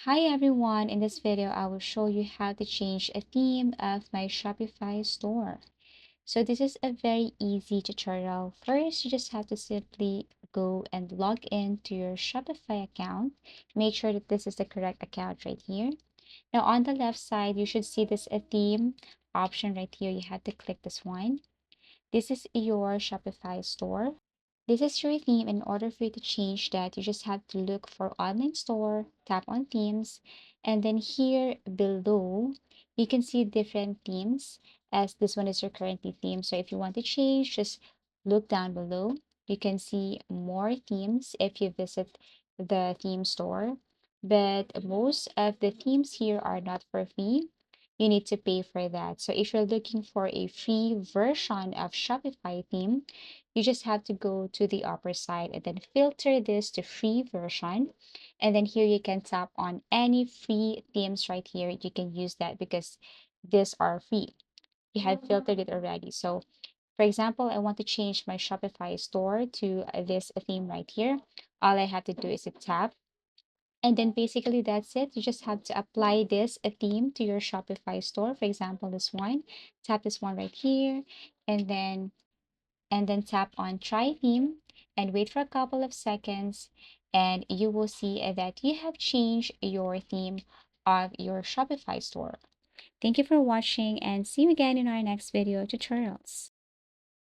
Hi everyone, in this video I will show you how to change a theme of my Shopify store. So this is a very easy tutorial. First, you just have to simply go and log in to your Shopify account. Make sure that this is the correct account right here. Now on the left side, you should see this a theme option right here. You have to click this one. This is your Shopify store. This is your theme. In order for you to change that, you just have to look for online store, tap on themes, and then here below, you can see different themes as this one is your currently theme. So if you want to change, just look down below. You can see more themes if you visit the theme store, but most of the themes here are not for free. You need to pay for that. So if you're looking for a free version of Shopify theme, you just have to go to the upper side and then filter this to free version. And then here you can tap on any free themes right here. You can use that because these are free. You have filtered it already. So for example, I want to change my Shopify store to this theme right here. All I have to do is to tap. And then basically that's it. You just have to apply this a theme to your Shopify store. For example, this one. Tap this one right here. And then tap on try theme and wait for a couple of seconds and you will see that you have changed your theme of your Shopify store. Thank you for watching and see you again in our next video tutorials.